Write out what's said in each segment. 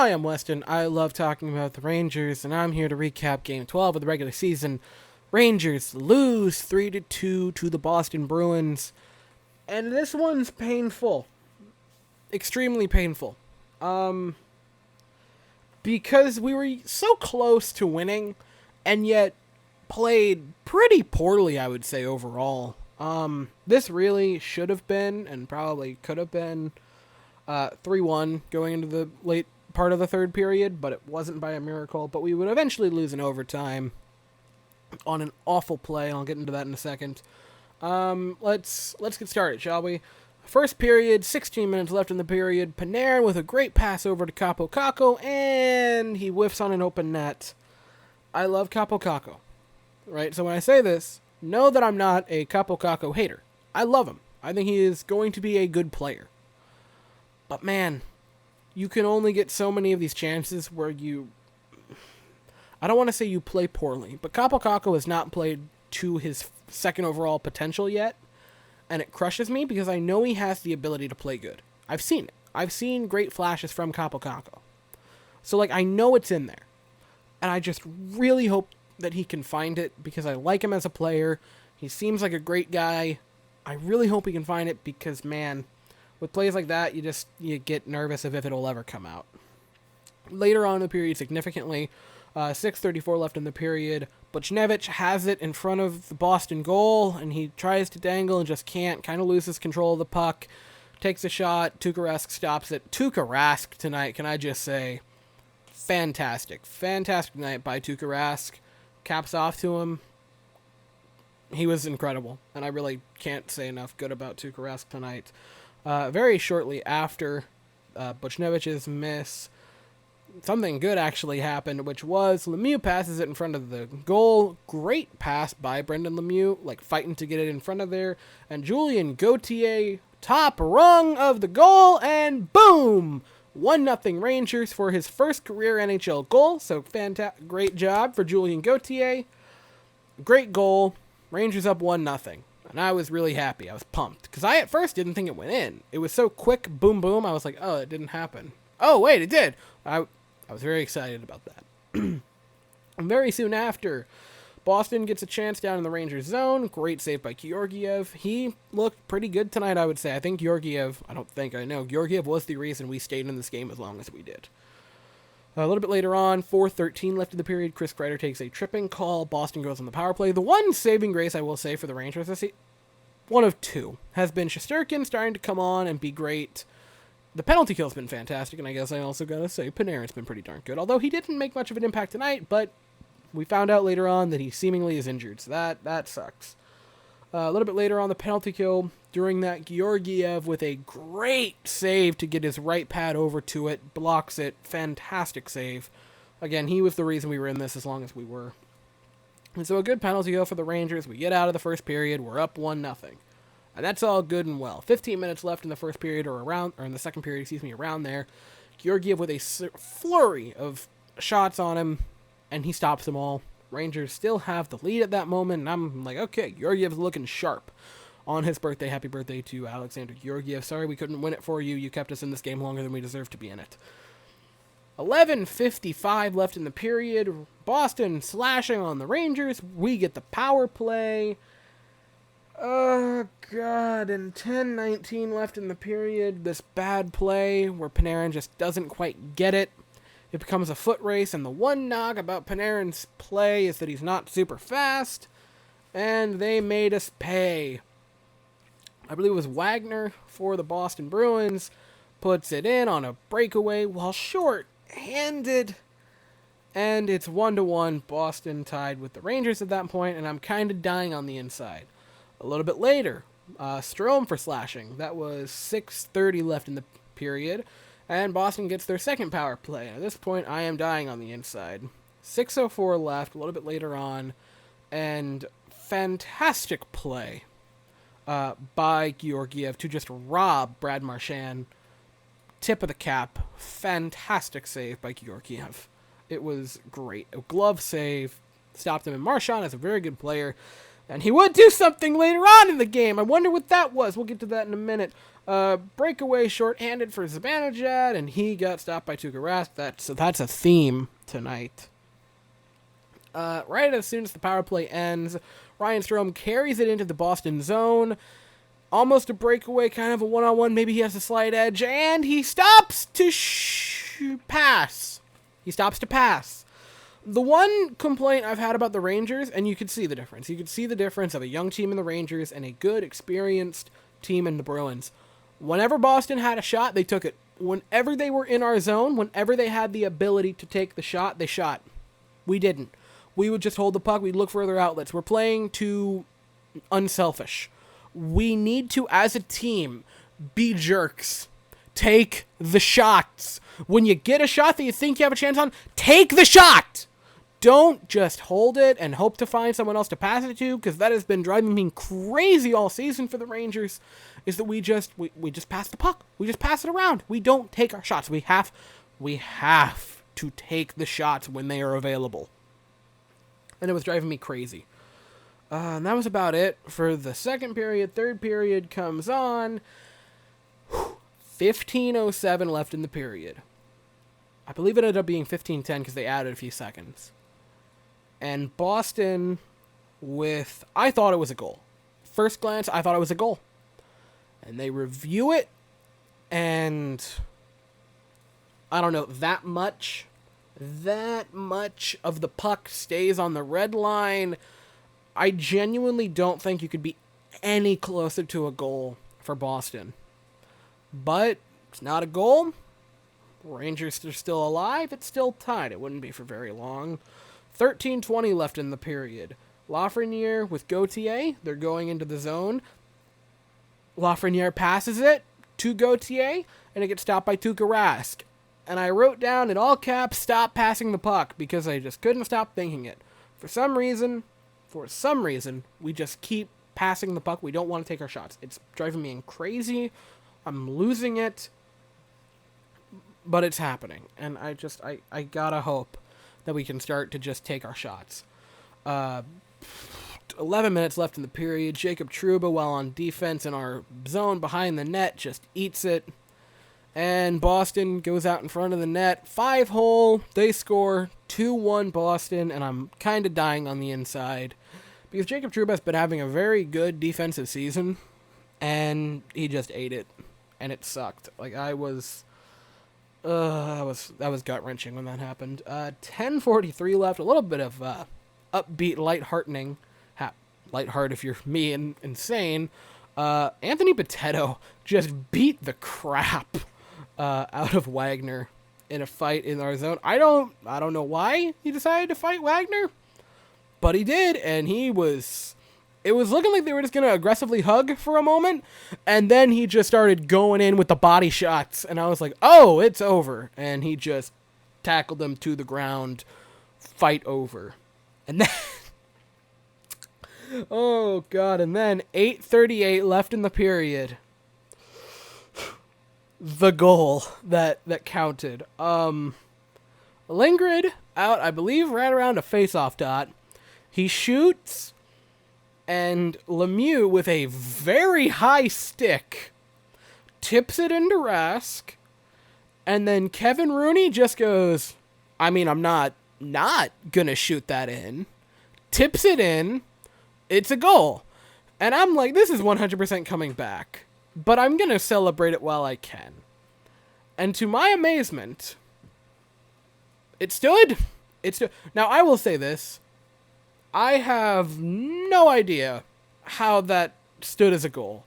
Hi, I'm Weston. I love talking about the Rangers, and I'm here to recap Game 12 of the regular season. Rangers lose 3-2 to the Boston Bruins, and this one's painful. Extremely painful. Because we were so close to winning, and yet played pretty poorly, I would say, overall. This really should have been, and probably could have been, 3-1 going into the late part of the third period, but it wasn't by a miracle. But we would eventually lose in overtime on an awful play. I'll get into that in a second. Let's get started, shall we? First period, 16 minutes left in the period. Panarin with a great pass over to Capo Caco, and he whiffs on an open net. I love Capo Caco, right? So when I say this, know that I'm not a Capo Caco hater. I love him. I think he is going to be a good player. But man, you can only get so many of these chances where I don't want to say you play poorly, but Capo Caco has not played to his second overall potential yet. And it crushes me because I know he has the ability to play good. I've seen it. I've seen great flashes from Capo Caco. So, I know it's in there. And I just really hope that he can find it because I like him as a player. He seems like a great guy. I really hope he can find it because, man, with plays like that, you get nervous if it'll ever come out. Later on in the period, significantly, 6:34 left in the period. Buchnevich has it in front of the Boston goal, and he tries to dangle and just can't. Kind of loses control of the puck. Takes a shot. Tuukka Rask stops it. Tuukka Rask tonight, can I just say, fantastic. Fantastic night by Tuukka Rask. Caps off to him. He was incredible, and I really can't say enough good about Tuukka Rask tonight. Very shortly after Buchnevich's miss, something good actually happened, which was Lemieux passes it in front of the goal. Great pass by Brendan Lemieux, fighting to get it in front of there. And Julien Gauthier, top rung of the goal, and boom! 1-0 Rangers for his first career NHL goal. So great job for Julien Gauthier. Great goal. Rangers up 1-0. And I was really happy. I was pumped. Because I at first didn't think it went in. It was so quick, boom, boom. I was like, oh, it didn't happen. Oh, wait, it did. I was very excited about that. And very soon after, Boston gets a chance down in the Rangers zone. Great save by Georgiev. He looked pretty good tonight, I would say. Georgiev was the reason we stayed in this game as long as we did. A little bit later on, 4:13 left in the period, Chris Kreider takes a tripping call. Boston goes on the power play. The one saving grace, I will say, for the Rangers, one of two, has been Shesterkin starting to come on and be great. The penalty kill's been fantastic, and I guess I also gotta say Panarin's been pretty darn good. Although he didn't make much of an impact tonight, but we found out later on that he seemingly is injured, so that sucks. A little bit later on, the penalty kill, during that, Georgiev with a great save to get his right pad over to it, blocks it, fantastic save. Again, he was the reason we were in this as long as we were. And so a good penalty kill for the Rangers. We get out of the first period, we're up 1-0. And that's all good and well. 15 minutes left in the first period, or in the second period, around there. Georgiev with a flurry of shots on him, and he stops them all. Rangers still have the lead at that moment, and I'm like, okay, Georgiev's looking sharp. On his birthday, happy birthday to Alexander Georgiev. Sorry we couldn't win it for you. You kept us in this game longer than we deserved to be in it. 11:55 left in the period. Boston slashing on the Rangers. We get the power play. Oh, God, and 10:19 left in the period. This bad play where Panarin just doesn't quite get it. It becomes a foot race, and the one knock about Panarin's play is that he's not super fast, and they made us pay. I believe it was Wagner for the Boston Bruins, puts it in on a breakaway while short-handed, and it's 1-1. Boston tied with the Rangers at that point, and I'm kind of dying on the inside. A little bit later, Strome for slashing. That was 6:30 left in the period, and Boston gets their second power play. At this point, I am dying on the inside. 6:04 left, a little bit later on, and fantastic play by Georgiev to just rob Brad Marchand. Tip of the cap. Fantastic save by Georgiev. It was great. A glove save. Stopped him, and Marchand is a very good player. And he would do something later on in the game. I wonder what that was. We'll get to that in a minute. Breakaway shorthanded for Zibanejad, and he got stopped by Tuukka Rask. That's a theme tonight. Right as soon as the power play ends, Ryan Strome carries it into the Boston zone. Almost a breakaway, kind of a one-on-one. Maybe he has a slight edge, and he stops to pass. He stops to pass. The one complaint I've had about the Rangers, and you could see the difference. You could see the difference of a young team in the Rangers and a good, experienced team in the Bruins. Whenever Boston had a shot, they took it. Whenever they were in our zone, whenever they had the ability to take the shot, they shot. We didn't. We would just hold the puck. We'd look for other outlets. We're playing too unselfish. We need to, as a team, be jerks. Take the shots. When you get a shot that you think you have a chance on, take the shot! Don't just hold it and hope to find someone else to pass it to, because that has been driving me crazy all season for the Rangers, is that we just pass the puck. We just pass it around. We don't take our shots. We have to take the shots when they are available. And it was driving me crazy. And that was about it for the second period. Third period comes on. 15:07 left in the period. I believe it ended up being 15:10 because they added a few seconds. And Boston I thought it was a goal. First glance, I thought it was a goal. And they review it, and I don't know, that much of the puck stays on the red line. I genuinely don't think you could be any closer to a goal for Boston. But it's not a goal. Rangers are still alive. It's still tied. It wouldn't be for very long. 13:20 left in the period. Lafreniere with Gauthier. They're going into the zone. Lafreniere passes it to Gauthier, and it gets stopped by Tuukka Rask. And I wrote down in all caps, stop passing the puck, because I just couldn't stop thinking it. For some reason, we just keep passing the puck. We don't want to take our shots. It's driving me crazy. I'm losing it. But it's happening. And I gotta hope that we can start to just take our shots. 11 minutes left in the period. Jacob Trouba, while on defense in our zone behind the net, just eats it. And Boston goes out in front of the net. 5-hole. They score 2-1 Boston. And I'm kind of dying on the inside. Because Jacob Trouba has been having a very good defensive season. And he just ate it. And it sucked. Like, that was gut-wrenching when that happened. 10:43 left. A little bit of upbeat, lightheartening. Lightheart if you're me and insane. Anthony Bitetto just beat the crap out of Wagner in a fight in our zone. I don't know why he decided to fight Wagner, but he did, and it was looking like they were just going to aggressively hug for a moment, and then he just started going in with the body shots, and I was like, oh, it's over, and he just tackled him to the ground, fight over. And then, oh, God, and then 8:38 left in the period. The goal that counted. Lindgren out, I believe, right around a face-off dot. He shoots, and Lemieux, with a very high stick, tips it into Rask, and then Kevin Rooney just goes, I mean, I'm not gonna shoot that in. Tips it in. It's a goal. And I'm like, this is 100% coming back. But I'm going to celebrate it while I can. And to my amazement, it stood. Now, I will say this. I have no idea how that stood as a goal.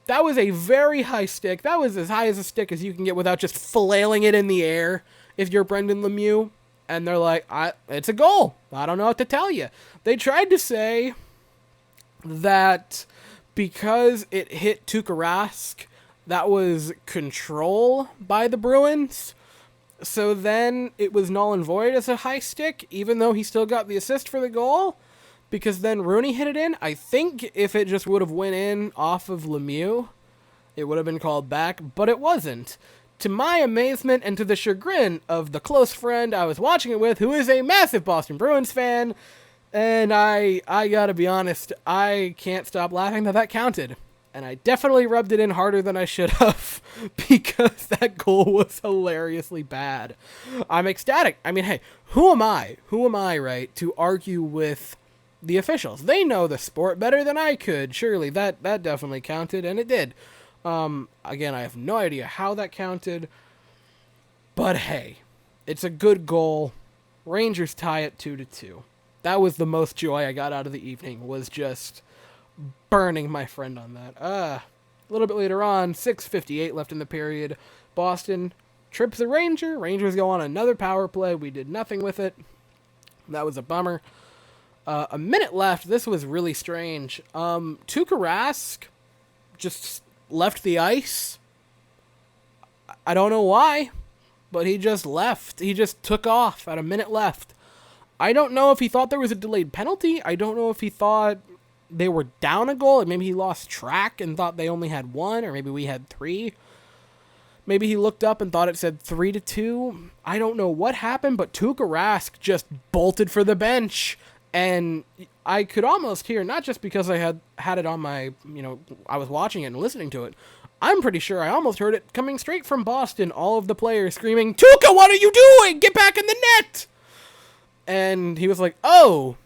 That was a very high stick. That was as high as a stick as you can get without just flailing it in the air if you're Brendan Lemieux. And they're like, it's a goal. I don't know what to tell you. They tried to say that because it hit Tuukka Rask, that was control by the Bruins. So then it was null and void as a high stick, even though he still got the assist for the goal, because then Rooney hit it in. I think if it just would have went in off of Lemieux, it would have been called back, but it wasn't. To my amazement and to the chagrin of the close friend I was watching it with, who is a massive Boston Bruins fan, and I gotta be honest, I can't stop laughing that counted. And I definitely rubbed it in harder than I should have because that goal was hilariously bad. I'm ecstatic. I mean, hey, who am I? Who am I, right, to argue with the officials? They know the sport better than I could. Surely that definitely counted, and it did. Again, I have no idea how that counted. But hey, it's a good goal. Rangers tie it 2-2. That was the most joy I got out of the evening, was just burning my friend on that. A little bit later on, 6:58 left in the period. Boston trips the Ranger. Rangers go on another power play. We did nothing with it. That was a bummer. A minute left. This was really strange. Tuukka Rask just left the ice. I don't know why, but he just left. He just took off at a minute left. I don't know if he thought there was a delayed penalty. I don't know if he thought they were down a goal, and maybe he lost track and thought they only had one, or maybe we had three. Maybe he looked up and thought it said 3-2. I don't know what happened, but Tuukka Rask just bolted for the bench. And I could almost hear, not just because I had it on my, I was watching it and listening to it. I'm pretty sure I almost heard it coming straight from Boston, all of the players screaming, "Tuukka, what are you doing? Get back in the net!" And he was like, "Oh,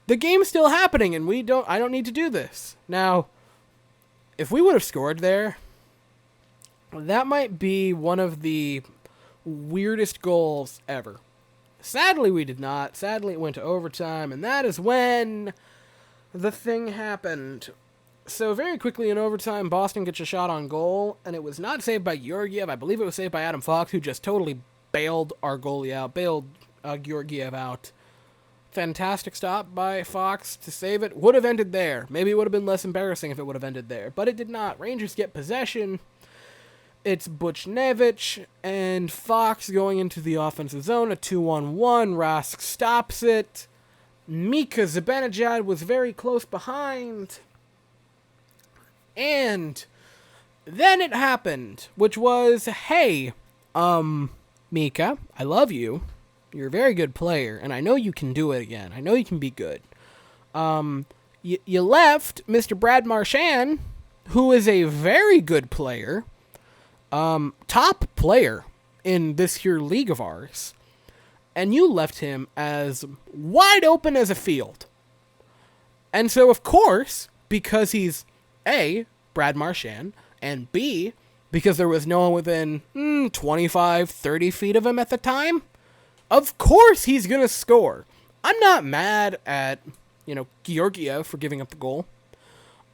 the game's still happening, and I don't need to do this." Now, if we would have scored there, that might be one of the weirdest goals ever. Sadly, we did not. Sadly, it went to overtime, and that is when the thing happened. So very quickly in overtime, Boston gets a shot on goal, and it was not saved by Georgiev. I believe it was saved by Adam Fox, who just totally bailed our goalie out, bailed Georgiev out. Fantastic stop by Fox to save it. Would have ended there. Maybe it would have been less embarrassing if it would have ended there, but it did not. Rangers get possession. It's Buchnevich and Fox going into the offensive zone. A 2-on-1. Rask stops it. Mika Zibanejad was very close behind. And then it happened, which was, hey, Mika, I love you. You're a very good player, and I know you can do it again. I know you can be good. You left Mr. Brad Marchand, who is a very good player, top player in this here league of ours, and you left him as wide open as a field. And so, of course, because he's A, Brad Marchand, and B, because there was no one within 25, 30 feet of him at the time, of course he's going to score. I'm not mad at, Georgiev for giving up the goal.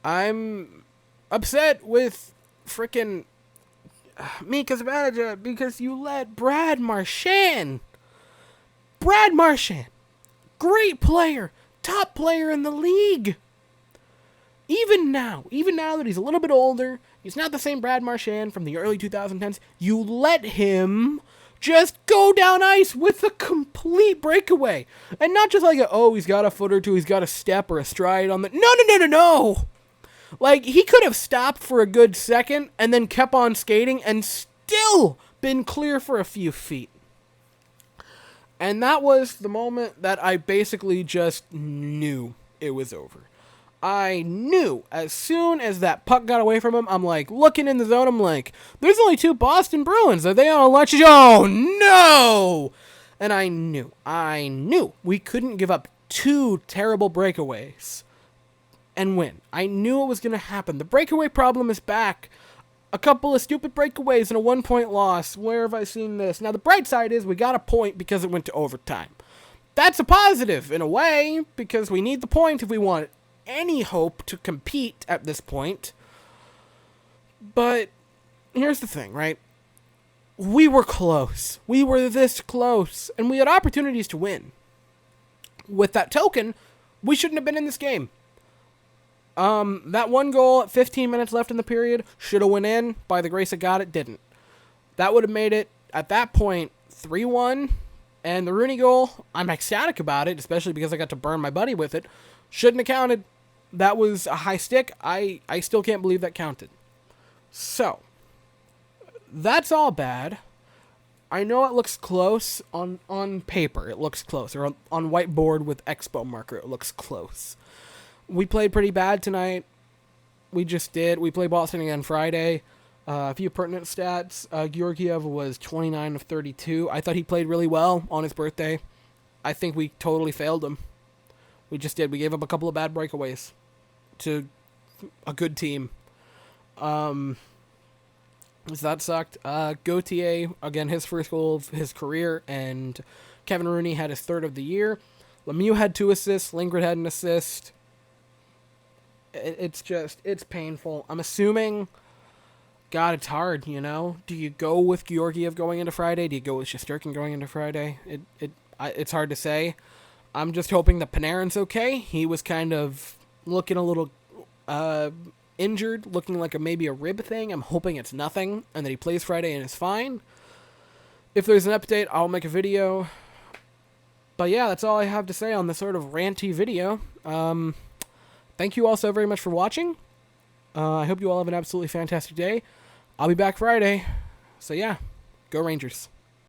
I'm upset with frickin' Mika Zibanejad because you let Brad Marchand, great player, top player in the league. Even now that he's a little bit older, he's not the same Brad Marchand from the early 2010s, you let him just go down ice with a complete breakaway. And not just like, he's got a foot or two, he's got a step or a stride on the... No! Like, he could have stopped for a good second and then kept on skating and still been clear for a few feet. And that was the moment that I basically just knew it was over. I knew as soon as that puck got away from him, I'm like, looking in the zone, I'm like, there's only 2 Boston Bruins. Are they on a lunch? Oh, no! And I knew we couldn't give up 2 terrible breakaways and win. I knew it was going to happen. The breakaway problem is back. A couple of stupid breakaways and a 1-point loss. Where have I seen this? Now, the bright side is we got a point because it went to overtime. That's a positive in a way because we need the point if we want any hope to compete at this point. But here's the thing, right? We were close. We were this close, and we had opportunities to win. With that token, we shouldn't have been in this game. That one goal at 15 minutes left in the period should have went in. By the grace of God, it didn't. That would have made it, at that point, 3-1. And the Rooney goal, I'm ecstatic about it, especially because I got to burn my buddy with it. Shouldn't have counted. That was a high stick. I still can't believe that counted. So, that's all bad. I know it looks close on paper. It looks close. Or on whiteboard with Expo marker, it looks close. We played pretty bad tonight. we just did. We play Boston again Friday. A few pertinent stats. Georgiev was 29 of 32. I thought he played really well on his birthday. I think we totally failed him. We just did. We gave up a couple of bad breakaways to a good team. So that sucked. Gauthier, again, his first goal of his career, and Kevin Rooney had his third of the year. Lemieux had 2 assists. Lindgren had an assist. It's painful. I'm assuming, God, it's hard, you know? Do you go with Georgiev going into Friday? Do you go with Shesterkin going into Friday? It's hard to say. I'm just hoping that Panarin's okay. He was kind of looking a little injured, looking like maybe a rib thing. I'm hoping it's nothing, and that he plays Friday and is fine. If there's an update, I'll make a video. But yeah, that's all I have to say on this sort of ranty video. Thank you all so very much for watching. I hope you all have an absolutely fantastic day. I'll be back Friday. So yeah, go Rangers.